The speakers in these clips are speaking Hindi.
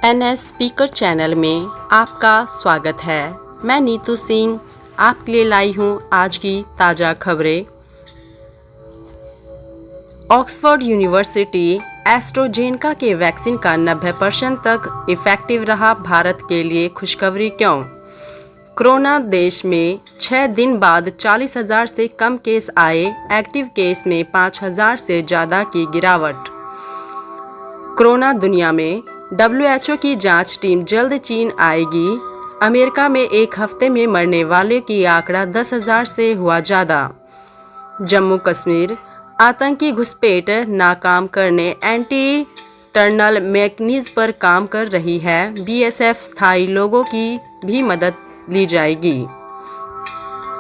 NS स्पीकर चैनल में आपका स्वागत है। मैं नीतू सिंह आपके लिए लाई हूँ आज की ताज़ा खबरें। ऑक्सफोर्ड यूनिवर्सिटी एस्ट्राजेनेका के वैक्सीन का 90% तक इफेक्टिव रहा। भारत के लिए खुशखबरी क्यों? कोरोना देश में 6 दिन बाद 40,000 से कम केस आए। एक्टिव केस में 5,000 से ज़्यादा की गिरावट। कोरोना दुनिया में WHO की जांच टीम जल्द चीन आएगी। अमेरिका में एक हफ्ते में मरने वाले की आंकड़ा 10,000 से हुआ ज़्यादा। जम्मू कश्मीर आतंकी घुसपैठ नाकाम करने एंटी टनल मैकेनिज्म पर काम कर रही है। BSF स्थायी लोगों की भी मदद ली जाएगी।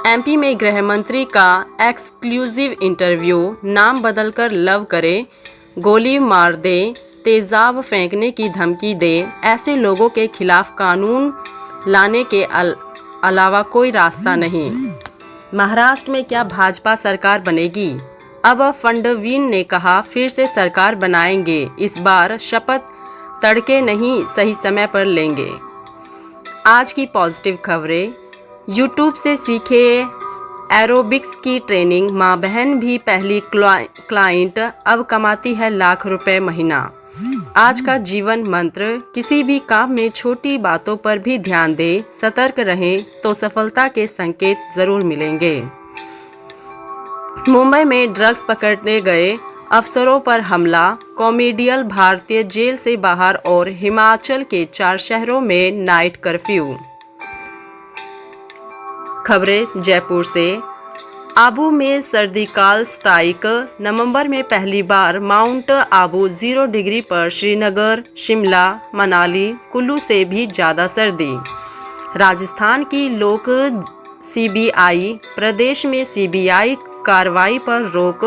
MP में गृह मंत्री का एक्सक्लूसिव इंटरव्यू। नाम बदलकर लव करे, गोली मार दे, तेजाब फेंकने की धमकी दे, ऐसे लोगों के खिलाफ कानून लाने के अलावा कोई रास्ता नहीं। महाराष्ट्र में क्या भाजपा सरकार बनेगी? अब फडणवीस ने कहा फिर से सरकार बनाएंगे। इस बार शपथ तड़के नहीं सही समय पर लेंगे। आज की पॉजिटिव खबरें। YouTube से सीखे एरोबिक्स की ट्रेनिंग। माँ बहन भी पहली क्लाइंट, अब कमाती है लाख रुपए महीना। आज का जीवन मंत्र। किसी भी काम में छोटी बातों पर भी ध्यान दें, सतर्क रहें तो सफलता के संकेत जरूर मिलेंगे। मुंबई में ड्रग्स पकड़ने गए अफसरों पर हमला। कॉमेडियल भारतीय जेल से बाहर और हिमाचल के 4 शहरों में नाइट कर्फ्यू। खबरें जयपुर से। आबू में सर्दिकाल स्ट्राइक। नवंबर में पहली बार माउंट आबू 0 डिग्री पर। श्रीनगर, शिमला, मनाली, कुल्लू से भी ज़्यादा सर्दी। राजस्थान की लोक CBI। प्रदेश में CBI कार्रवाई पर रोक।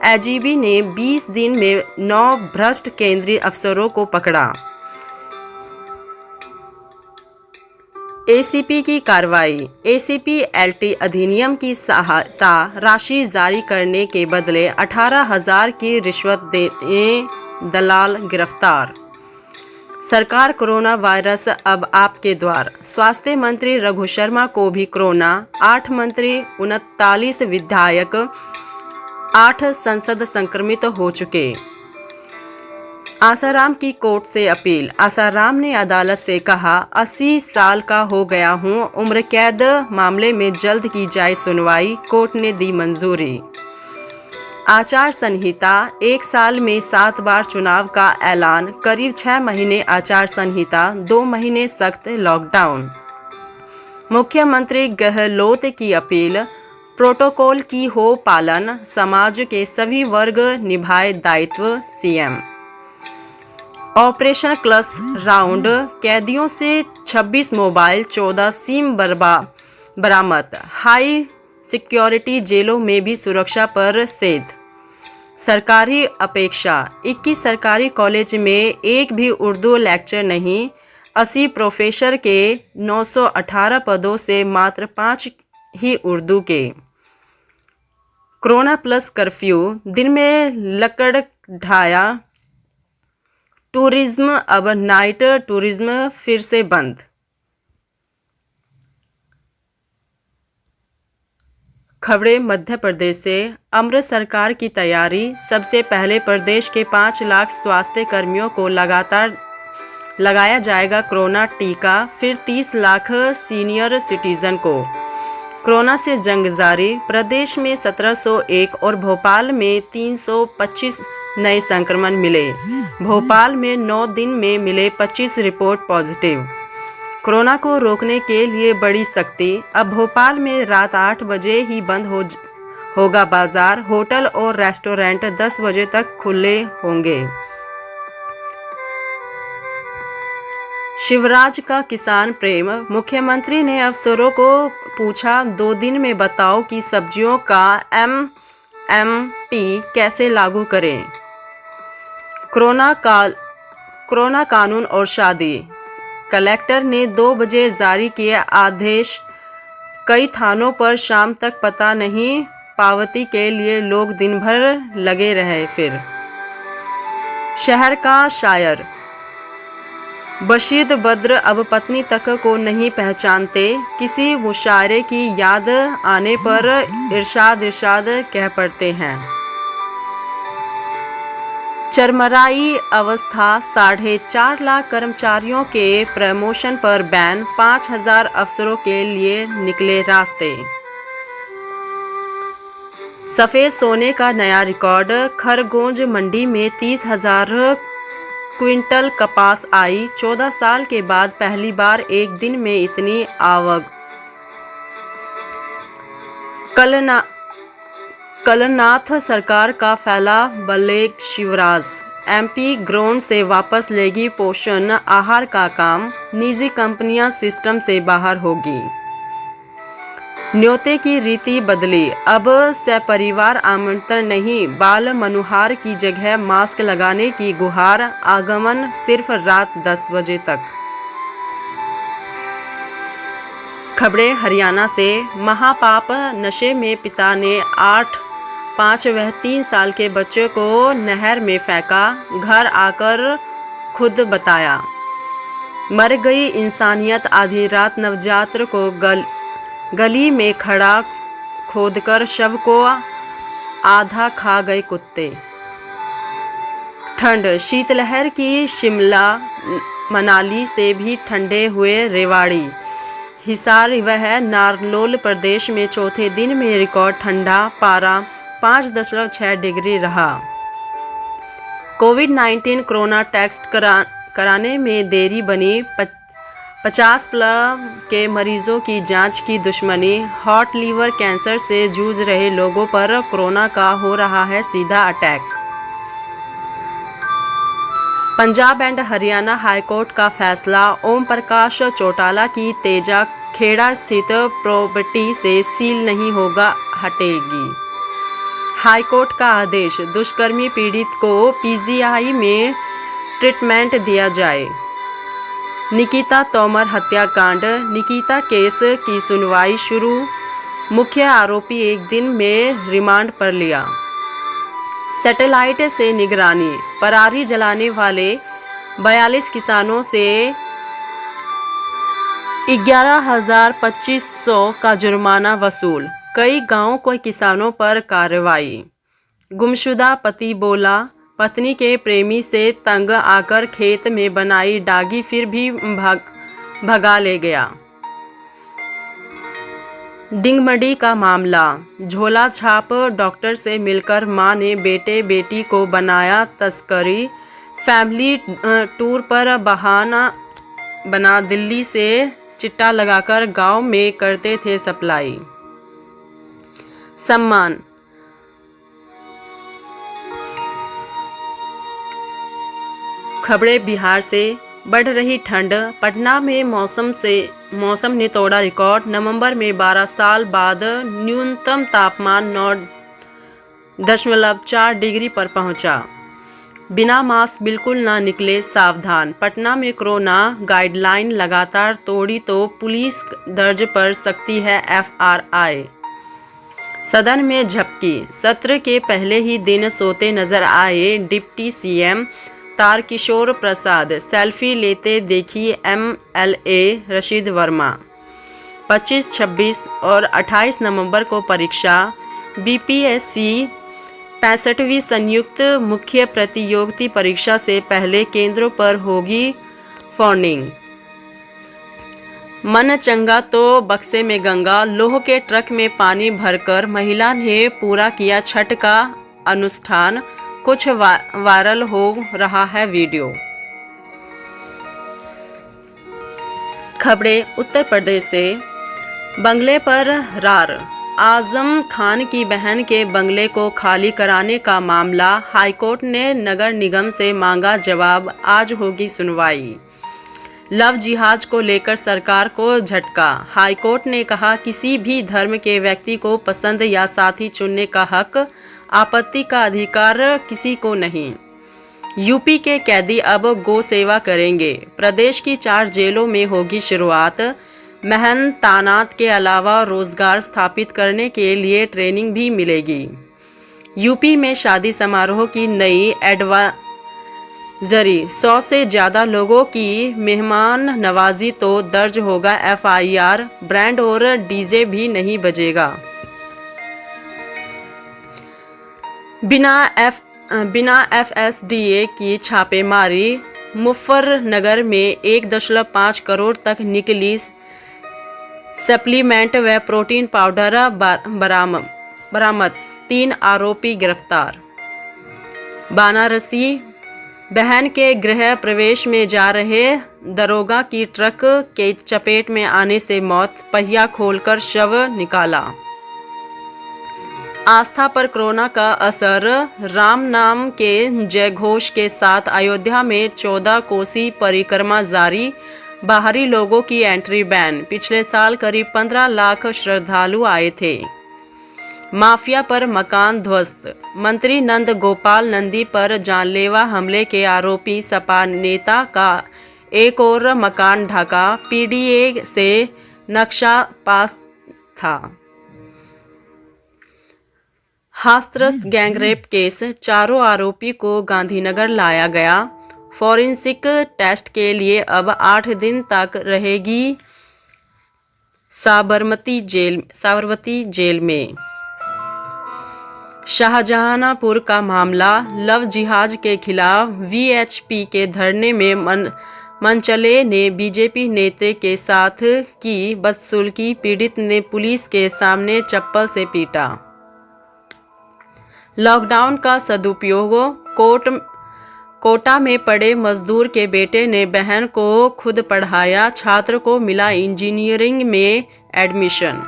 AGB ने 20 दिन में 9 भ्रष्ट केंद्रीय अफसरों को पकड़ा। ACP की कार्रवाई। ACP LT अधिनियम की सहायता राशि जारी करने के बदले 18,000 की रिश्वत देने दलाल गिरफ्तार। सरकार कोरोना वायरस अब आपके द्वार। स्वास्थ्य मंत्री रघु शर्मा को भी कोरोना। 8 मंत्री, 39 विधायक, 8 सांसद संक्रमित हो चुके। आसाराम की कोर्ट से अपील। आसाराम ने अदालत से कहा 80 साल का हो गया हूँ, उम्र कैद मामले में जल्द की जाए सुनवाई। कोर्ट ने दी मंजूरी। आचार संहिता। 1 साल में 7 बार चुनाव का ऐलान। करीब 6 महीने आचार संहिता, 2 महीने सख्त लॉकडाउन। मुख्यमंत्री गहलोत की अपील, प्रोटोकॉल की हो पालन, समाज के सभी वर्ग निभाए दायित्व। CM। ऑपरेशन क्लस राउंड। कैदियों से 26 मोबाइल, 14 सिम बरामद। हाई सिक्योरिटी जेलों में भी सुरक्षा पर सेध। सरकारी अपेक्षा। 21 सरकारी कॉलेज में एक भी उर्दू लेक्चर नहीं। 80 प्रोफेसर के 918 पदों से मात्र 5 ही उर्दू के। Corona plus curfew. दिन में लकड़ ढाया टूरिज्म। अब नाइट टूरिज्म फिर से बंद। खबरें मध्य प्रदेश से। अमृत सरकार की तैयारी। सबसे पहले प्रदेश के 5 लाख स्वास्थ्य कर्मियों को लगातार लगाया जाएगा कोरोना टीका। फिर 30 लाख सीनियर सिटीजन को। कोरोना से जंग जारी। प्रदेश में 1701 और भोपाल में 325 नए संक्रमण मिले। भोपाल में 9 दिन में मिले 25 रिपोर्ट पॉजिटिव। कोरोना को रोकने के लिए बड़ी सख्ती। अब भोपाल में रात 8 बजे ही बंद होगा बाजार। होटल और रेस्टोरेंट 10 बजे तक खुले होंगे। शिवराज का किसान प्रेम। मुख्यमंत्री ने अफसरों को पूछा 2 दिन में बताओ कि सब्जियों का MMP कैसे लागू करें। कोरोना कानून और शादी। कलेक्टर ने 2 बजे जारी किए आदेश। कई थानों पर शाम तक पता नहीं पावती के लिए लोग दिन भर लगे रहे। फिर शहर का शायर। बशीर बद्र अब पत्नी तक को नहीं पहचानते। किसी मुशायरे की याद आने पर इरशाद कह पड़ते हैं। चरमराई अवस्था, 4.5 लाख कर्मचारियों के प्रमोशन पर बैन, 5,000 अफसरों के लिए निकले रास्ते। सफ़ेद सोने का नया रिकॉर्ड, खरगोंज मंडी में 30,000 क्विंटल कपास आई। 14 साल के बाद पहली बार एक दिन में इतनी आवक। कलनाथ सरकार का फैला ब्लेक शिवराज, एमपी ग्राउंड से वापस लेगी पोषण आहार का काम, निजी कंपनियां सिस्टम से बाहर होगी। न्योते की रीति बदली, अब सपरिवार आमंत्रण नहीं, बाल मनोहार की जगह मास्क लगाने की गुहार, आगमन सिर्फ रात 10 बजे तक। खबरें हरियाणा से। महापाप, नशे में पिता ने 8, 5 व 3 साल के बच्चे को नहर में फेंका, घर आकर खुद बताया। मर गई इंसानियत, आधी रात नवजात को गली में खड़ा खोदकर शव को आधा खा गए कुत्ते। ठंड, शीतलहर की शिमला मनाली से भी ठंडे हुए रेवाड़ी। हिसार वह नारनौल प्रदेश में चौथे दिन में रिकॉर्ड ठंडा, पारा 5.6 डिग्री रहा। कोविड-19 कोरोना टेस्ट कराने में देरी बनी, 50+ के मरीजों की जांच की दुश्मनी। हॉट लीवर कैंसर से जूझ रहे लोगों पर कोरोना का हो रहा है सीधा attack. Punjab and Haryana high court का फैसला, ओम प्रकाश चौटाला की तेजा खेड़ा स्थित प्रॉपर्टी से सील नहीं होगा, हटेगी। हाईकोर्ट का आदेश, दुष्कर्मी पीड़ित को पीजीआई में ट्रीटमेंट दिया जाए। निकिता तोमर हत्याकांड, निकिता केस की सुनवाई शुरू, मुख्य आरोपी एक दिन में रिमांड पर लिया। सैटेलाइट से निगरानी, पराली जलाने वाले 42 किसानों से 11,2500 का जुर्माना वसूल, कई गांवों के किसानों पर कार्रवाई। गुमशुदा पति बोला, पत्नी के प्रेमी से तंग आकर खेत में बनाई डागी, फिर भी भगा ले गया। डिंगमडी का मामला, झोला छाप, डॉक्टर से मिलकर मां ने बेटे बेटी को बनाया तस्करी। फैमिली टूर पर बहाना बना दिल्ली से चिट्टा लगाकर गांव में करते थे सप्लाई। सम्मान, खबरें बिहार से। बढ़ रही ठंड, पटना में मौसम ने तोड़ा रिकॉर्ड, नवंबर में 12 साल बाद न्यूनतम तापमान 9.4 डिग्री पर पहुंचा। बिना मास्क बिल्कुल ना निकले, सावधान। पटना में कोरोना गाइडलाइन लगातार तोड़ी तो पुलिस दर्ज कर सकती है FRI। सदन में झपकी, सत्र के पहले ही दिन सोते नजर आए deputy CM Tarkishore Prasad, selfie लेते देखी MLA रशीद वर्मा। 25, 26 और 28 नवंबर को परीक्षा। BPSC 65वीं संयुक्त मुख्य प्रतियोगिता परीक्षा से पहले केंद्रों पर होगी फोनिंग। मन चंगा तो बक्से में गंगा, लोह के ट्रक में पानी भरकर महिला ने पूरा किया छठ का अनुष्ठान, कुछ वायरल हो रहा है वीडियो। खबरें उत्तर प्रदेश से। बंगले पर रार, आजम खान की बहन के बंगले को खाली कराने का मामला, हाईकोर्ट ने नगर निगम से मांगा जवाब, आज होगी सुनवाई। लव जिहाद को लेकर सरकार को झटका, हाईकोर्ट ने कहा किसी भी धर्म के व्यक्ति को पसंद या साथी चुनने का हक, आपत्ति का अधिकार किसी को नहीं। यूपी के कैदी अब गौ सेवा करेंगे, प्रदेश की 4 जेलों में होगी शुरुआत। मेहनतानात के अलावा रोजगार स्थापित करने के लिए ट्रेनिंग भी मिलेगी। यूपी में शादी समारोह की नई जरी 100 से ज़्यादा लोगों की मेहमान नवाजी तो दर्ज होगा FIR। ब्रांड और डीजे भी नहीं बजेगा। बिना FSDA की छापेमारी मुजफ्फरनगर में 1.5 करोड़ तक निकली सप्लीमेंट व प्रोटीन पाउडर बरामद। 3 आरोपी गिरफ्तार। बनारसी बहन के गृह प्रवेश में जा रहे दरोगा की ट्रक के चपेट में आने से मौत। पहिया खोलकर शव निकाला। आस्था पर कोरोना का असर। राम नाम के जयघोष के साथ अयोध्या में 14 कोसी परिक्रमा जारी। बाहरी लोगों की एंट्री बैन। पिछले साल करीब 15 लाख श्रद्धालु आए थे। माफिया पर मकान ध्वस्त। मंत्री नंद गोपाल नंदी पर जानलेवा हमले के आरोपी सपा नेता का एक और मकान ढका। PDA से नक्शा पास था। Hathras gangrape case. चारों आरोपी को गांधीनगर लाया गया। फॉरेंसिक टेस्ट के लिए अब 8 दिन तक रहेगी साबरमती जेल में। शाहजहांपुर का मामला। लव जिहाद के खिलाफ VHP के धरने में मनचले ने बीजेपी नेता के साथ की बदसलूकी। पीड़ित ने पुलिस के सामने चप्पल से पीटा। लॉकडाउन का सदुपयोग। कोटा में पढ़े मजदूर के बेटे ने बहन को खुद पढ़ाया। छात्र को मिला इंजीनियरिंग में एडमिशन।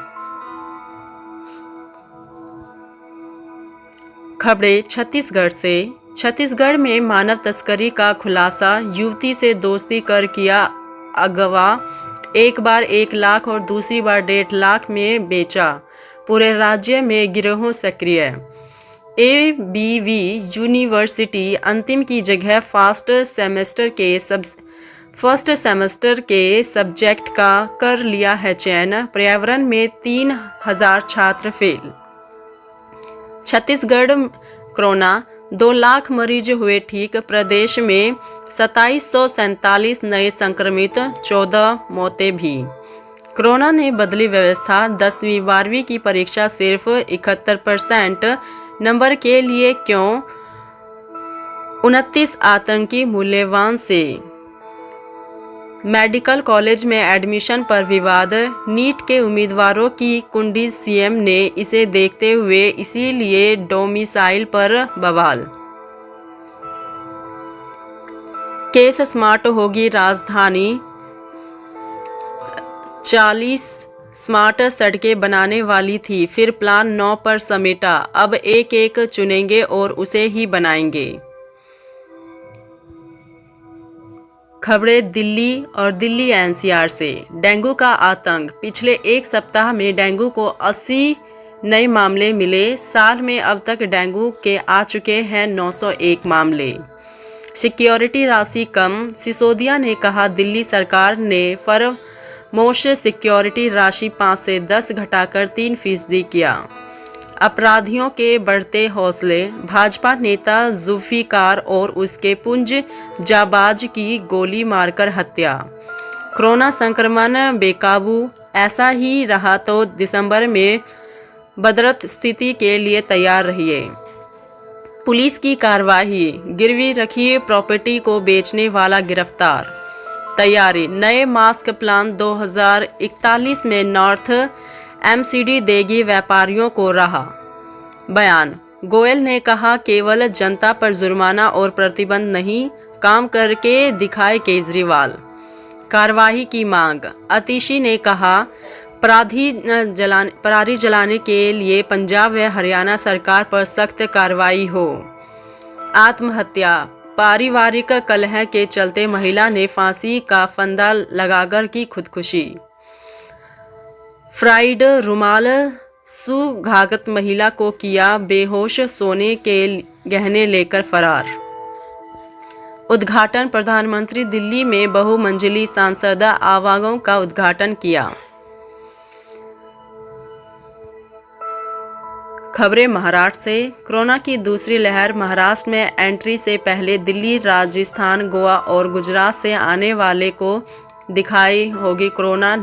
खबरें छत्तीसगढ़ से। छत्तीसगढ़ में मानव तस्करी का खुलासा। युवती से दोस्ती कर किया अगवा। एक बार 1 लाख और दूसरी बार 1.5 लाख में बेचा। पूरे राज्य में गिरोह सक्रिय। ABV यूनिवर्सिटी अंतिम की जगह फर्स्ट सेमेस्टर के सब्जेक्ट का कर लिया है चयन। पर्यावरण में 3000 छात्र फेल। छत्तीसगढ़ कोरोना। 2 लाख मरीज हुए ठीक। प्रदेश में 2747 नए संक्रमित। 14 मौतें भी। कोरोना ने बदली व्यवस्था। 10वीं 12वीं की परीक्षा सिर्फ 71% नंबर के लिए क्यों। 29 आतंकी मूल्यवान से। मेडिकल कॉलेज में एडमिशन पर विवाद। नीट के उम्मीदवारों की कुंडी CM ने इसे देखते हुए इसीलिए डोमिसाइल पर बवाल। केस स्मार्ट होगी राजधानी। 40 स्मार्ट सड़कें बनाने वाली थी, फिर प्लान 9 पर समेटा। अब एक एक चुनेंगे और उसे ही बनाएंगे। खबरें दिल्ली और दिल्ली NCR से। डेंगू का आतंक। पिछले 1 सप्ताह में डेंगू को 80 नए मामले मिले। साल में अब तक डेंगू के आ चुके हैं 901 मामले। सिक्योरिटी राशि कम। सिसोदिया ने कहा दिल्ली सरकार ने फरमोश सिक्योरिटी राशि 5 से 10 घटाकर 3% किया। अपराधियों के बढ़ते हौसले। भाजपा नेता जुल्फिकार और उसके पुंज जाबाज की गोली मारकर हत्या। कोरोना संक्रमण बेकाबू ऐसा ही रहा तो दिसंबर में बदरत स्थिति के लिए तैयार रहिए। पुलिस की कार्रवाई। गिरवी रखी प्रॉपर्टी को बेचने वाला गिरफ्तार। तैयारी। नए मास्क प्लान 2041 में नॉर्थ MCD देगी व्यापारियों को राह। बयान। गोयल ने कहा केवल जनता पर जुर्माना और प्रतिबंध नहीं, काम करके दिखाए केजरीवाल। कार्रवाई की मांग। आतिशी ने कहा पराली जलाने के लिए पंजाब व हरियाणा सरकार पर सख्त कार्रवाई हो। आत्महत्या। पारिवारिक कलह के चलते महिला ने फांसी का फंदा लगाकर की खुदकुशी। फ्राइड रुमाल सुघागत महिला को किया बेहोश, सोने के गहने लेकर फरार। उद्घाटन। प्रधानमंत्री दिल्ली में बहुमंजिली सांसद आवागों का उद्घाटन किया। खबरें महाराष्ट्र से। कोरोना की दूसरी लहर महाराष्ट्र में एंट्री से पहले दिल्ली, राजस्थान, गोवा और गुजरात से आने वाले को दिखाई होगी कोरोना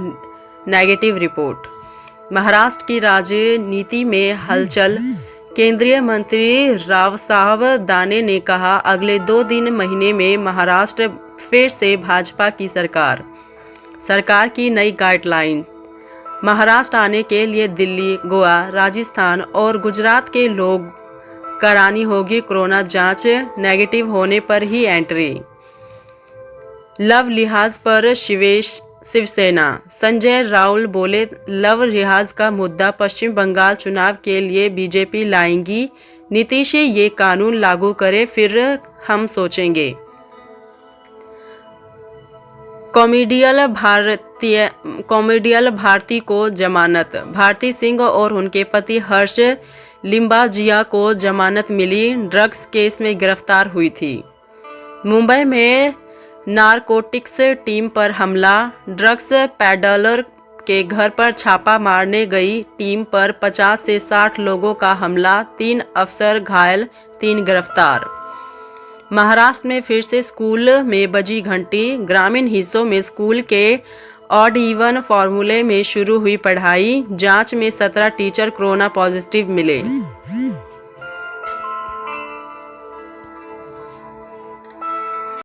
नेगेटिव रिपोर्ट। महाराष्ट्र की राजनीति में हलचल। केंद्रीय मंत्री रावसाहेब दानवे ने कहा, अगले 2 महीने में महाराष्ट्र फिर से भाजपा की सरकार की नई गाइडलाइन। महाराष्ट्र आने के लिए दिल्ली, गोवा, राजस्थान और गुजरात के लोग करानी होगी कोरोना जांच, नेगेटिव होने पर ही एंट्री। लव लिहाज पर शिवसेना। संजय राउत बोले, लव लिहाज का मुद्दा पश्चिम बंगाल चुनाव के लिए बीजेपी लाएंगी। नीतीश ये कानून लागू करे फिर हम सोचेंगे। कॉमेडियन भारती को जमानत। भारती सिंह और उनके पति हर्ष लिम्बाजिया को जमानत मिली, ड्रग्स केस में गिरफ्तार हुई थी। मुंबई में नारकोटिक्स टीम पर हमला। ड्रग्स पैडलर के घर पर छापा मारने गई टीम पर 50 से 60 लोगों का हमला, 3 अफसर घायल, 3 गिरफ्तार। महाराष्ट्र में फिर से स्कूल में बजी घंटी। ग्रामीण हिस्सों में स्कूल के ऑड इवन फॉर्मूले में शुरू हुई पढ़ाई। जांच में 17 टीचर कोरोना पॉजिटिव मिले।